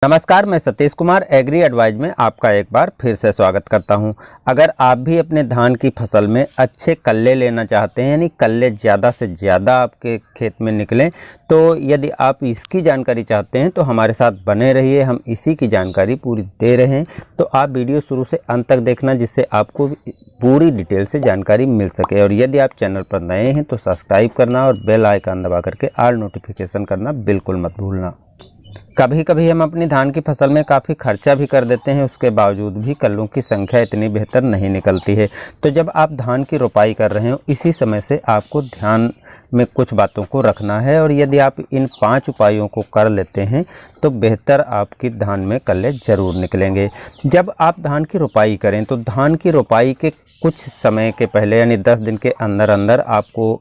नमस्कार, मैं Satish Kumar agree advise में आपका एक बार फिर से स्वागत करता हूं। अगर आप भी अपने धान की फसल में अच्छे कल्ले लेना चाहते हैं, यानी कल्ले ज़्यादा से ज़्यादा आपके खेत में निकलें, तो यदि आप इसकी जानकारी चाहते हैं तो हमारे साथ बने रहिए। हम इसी की जानकारी पूरी दे रहे हैं, तो आप वीडियो शुरू से अंत तक देखना, जिससे आपको पूरी डिटेल से जानकारी मिल सके। और यदि आप चैनल पर नए हैं तो सब्सक्राइब करना और बेल आइकन दबा करके ऑल नोटिफिकेशन करना बिल्कुल मत भूलना। कभी कभी हम अपनी धान की फसल में काफ़ी खर्चा भी कर देते हैं, उसके बावजूद भी कल्लों की संख्या इतनी बेहतर नहीं निकलती है। तो जब आप धान की रोपाई कर रहे हो, इसी समय से आपको ध्यान में कुछ बातों को रखना है, और यदि आप इन 5 उपायों को कर लेते हैं तो बेहतर आपकी धान में कल्ले ज़रूर निकलेंगे। जब आप धान की रोपाई करें तो धान की रोपाई के कुछ समय के पहले, यानी 10 दिन के अंदर अंदर आपको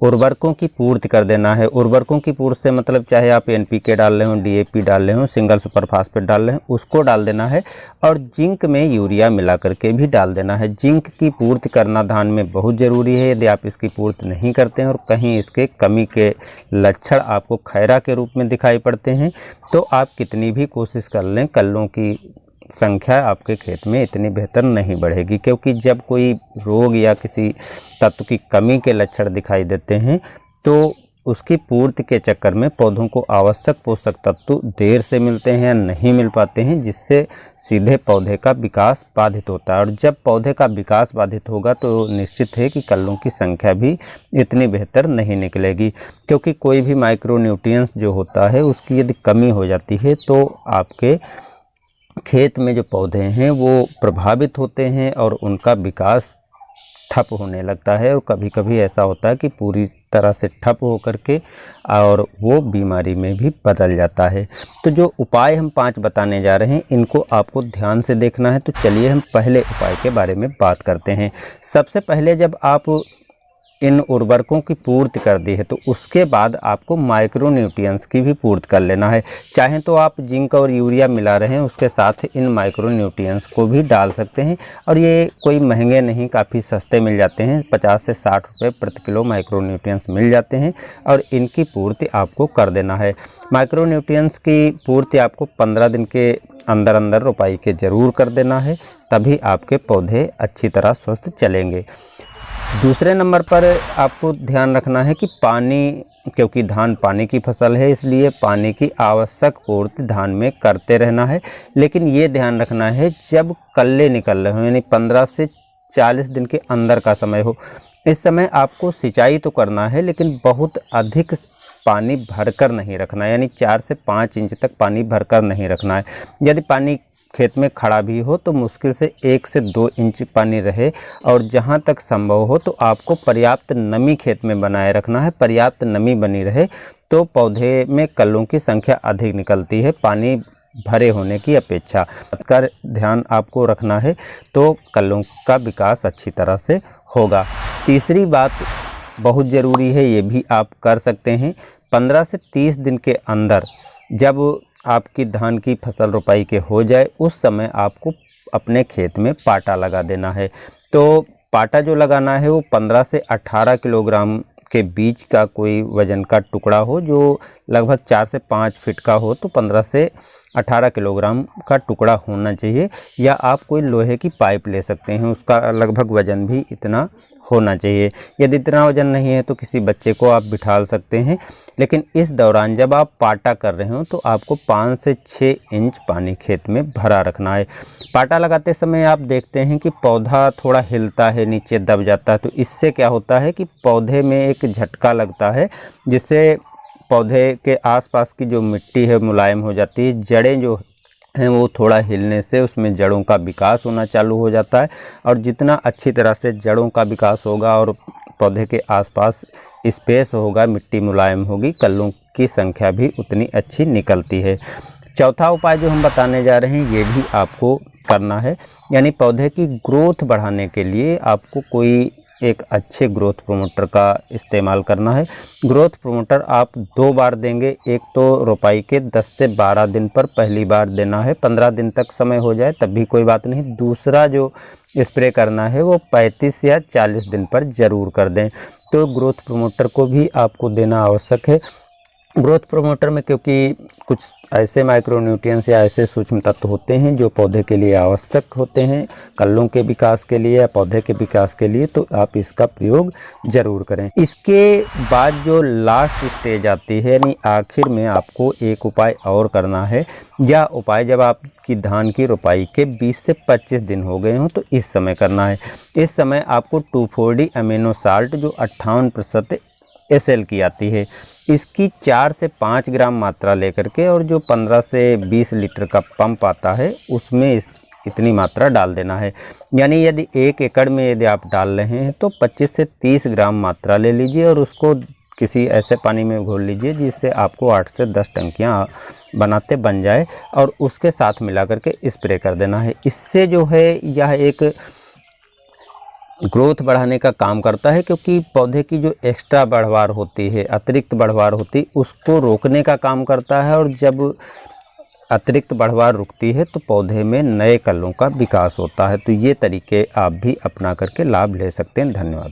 उर्वरकों की पूर्ति कर देना है। उर्वरकों की पूर्ति से मतलब चाहे आप एनपीके डाल रहे हो, डीएपी डाल रहे हो, सिंगल सुपर फास्फेट डाल रहे हो, उसको डाल देना है। और जिंक में यूरिया मिला करके भी डाल देना है। जिंक की पूर्ति करना धान में बहुत ज़रूरी है। यदि आप इसकी पूर्ति नहीं करते हैं और कहीं इसके कमी के लक्षण आपको खैरा के रूप में दिखाई पड़ते हैं, तो आप कितनी भी कोशिश कर लें, कल्लों की संख्या आपके खेत में इतनी बेहतर नहीं बढ़ेगी। क्योंकि जब कोई रोग या किसी तत्व की कमी के लक्षण दिखाई देते हैं तो उसकी पूर्ति के चक्कर में पौधों को आवश्यक पोषक तत्व देर से मिलते हैं या नहीं मिल पाते हैं, जिससे सीधे पौधे का विकास बाधित होता है। और जब पौधे का विकास बाधित होगा तो निश्चित है कि कल्लों की संख्या भी इतनी बेहतर नहीं निकलेगी। क्योंकि कोई भी माइक्रो न्यूट्रिएंट्स जो होता है उसकी यदि कमी हो जाती है तो आपके खेत में जो पौधे हैं वो प्रभावित होते हैं और उनका विकास ठप होने लगता है। और कभी कभी ऐसा होता है कि पूरी तरह से ठप होकर के और वो बीमारी में भी बदल जाता है। तो जो उपाय हम 5 बताने जा रहे हैं, इनको आपको ध्यान से देखना है। तो चलिए हम पहले उपाय के बारे में बात करते हैं। सबसे पहले जब आप इन उर्वरकों की पूर्ति कर दी है तो उसके बाद आपको माइक्रो न्यूट्रिएंट्स की भी पूर्ति कर लेना है। चाहे तो आप जिंक और यूरिया मिला रहे हैं, उसके साथ इन माइक्रो न्यूट्रिएंट्स को भी डाल सकते हैं। और ये कोई महंगे नहीं, काफ़ी सस्ते मिल जाते हैं। 50 से 60 रुपये प्रति किलो माइक्रो न्यूट्रिएंट्स मिल जाते हैं और इनकी पूर्ति आपको कर देना है। माइक्रो न्यूट्रिएंट्स की पूर्ति आपको 15 दिन के अंदर अंदर रोपाई के ज़रूर कर देना है, तभी आपके पौधे अच्छी तरह स्वस्थ चलेंगे। दूसरे नंबर पर आपको ध्यान रखना है कि पानी, क्योंकि धान पानी की फसल है, इसलिए पानी की आवश्यक पूर्ति धान में करते रहना है। लेकिन ये ध्यान रखना है जब कल्ले निकल रहे हो, यानी 15 से 40 दिन के अंदर का समय हो, इस समय आपको सिंचाई तो करना है लेकिन बहुत अधिक पानी भरकर नहीं रखना है। यानी 4 से 5 इंच तक पानी भरकर नहीं रखना है। यदि पानी खेत में खड़ा भी हो तो मुश्किल से 1 से 2 इंच पानी रहे। और जहाँ तक संभव हो तो आपको पर्याप्त नमी खेत में बनाए रखना है। पर्याप्त नमी बनी रहे तो पौधे में कल्लों की संख्या अधिक निकलती है, पानी भरे होने की अपेक्षा। का ध्यान आपको रखना है तो कल्लों का विकास अच्छी तरह से होगा। तीसरी बात बहुत ज़रूरी है, ये भी आप कर सकते हैं। 15 से 30 दिन के अंदर जब आपकी धान की फसल रोपाई के हो जाए, उस समय आपको अपने खेत में पाटा लगा देना है। तो पाटा जो लगाना है वो 15 से 18 किलोग्राम के बीच का कोई वज़न का टुकड़ा हो, जो लगभग 4 से 5 फीट का हो, तो 15 से 18 किलोग्राम का टुकड़ा होना चाहिए। या आप कोई लोहे की पाइप ले सकते हैं, उसका लगभग वज़न भी इतना होना चाहिए। यदि इतना वज़न नहीं है तो किसी बच्चे को आप बिठाल सकते हैं। लेकिन इस दौरान जब आप पाटा कर रहे हो तो आपको 5 से 6 इंच पानी खेत में भरा रखना है। पाटा लगाते समय आप देखते हैं कि पौधा थोड़ा हिलता है, नीचे दब जाता है, तो इससे क्या होता है कि पौधे में एक झटका लगता है, जिससे पौधे के आसपास की जो मिट्टी है मुलायम हो जाती है। जड़ें जो हैं वो थोड़ा हिलने से उसमें जड़ों का विकास होना चालू हो जाता है। और जितना अच्छी तरह से जड़ों का विकास होगा और पौधे के आसपास स्पेस होगा, मिट्टी मुलायम होगी, कल्लों की संख्या भी उतनी अच्छी निकलती है। चौथा उपाय जो हम बताने जा रहे हैं ये भी आपको करना है। यानी पौधे की ग्रोथ बढ़ाने के लिए आपको कोई एक अच्छे ग्रोथ प्रोमोटर का इस्तेमाल करना है। ग्रोथ प्रोमोटर आप 2 बार देंगे। एक तो रोपाई के 10 से 12 दिन पर पहली बार देना है, 15 दिन तक समय हो जाए तब भी कोई बात नहीं। दूसरा जो स्प्रे करना है वो 35 या 40 दिन पर ज़रूर कर दें। तो ग्रोथ प्रोमोटर को भी आपको देना आवश्यक है। ग्रोथ प्रमोटर में क्योंकि कुछ ऐसे माइक्रोन्यूट्रिएंट्स या ऐसे सूक्ष्म तत्व होते हैं जो पौधे के लिए आवश्यक होते हैं, कल्लों के विकास के लिए या पौधे के विकास के लिए, तो आप इसका प्रयोग ज़रूर करें। इसके बाद जो लास्ट स्टेज आती है, यानी आखिर में आपको एक उपाय और करना है। यह उपाय जब आपकी धान की रोपाई के 20 से 25 दिन हो गए हों तो इस समय करना है। इस समय आपको 2,4-D अमीनो साल्ट जो 58% SL की आती है, इसकी 4 से 5 ग्राम मात्रा लेकर के, और जो 15 से 20 लीटर का पंप आता है उसमें इतनी मात्रा डाल देना है। यानी यदि 1 एकड़ में यदि आप डाल रहे हैं तो 25 से 30 ग्राम मात्रा ले लीजिए और उसको किसी ऐसे पानी में घोल लीजिए जिससे आपको 8 से 10 टंकियाँ बनाते बन जाए, और उसके साथ मिला करके स्प्रे कर देना है। इससे जो है यह एक ग्रोथ बढ़ाने का काम करता है, क्योंकि पौधे की जो एक्स्ट्रा बढ़वार होती है, अतिरिक्त बढ़वार होती है, उसको रोकने का काम करता है। और जब अतिरिक्त बढ़वार रुकती है तो पौधे में नए कल्लों का विकास होता है। तो ये तरीके आप भी अपना करके लाभ ले सकते हैं। धन्यवाद।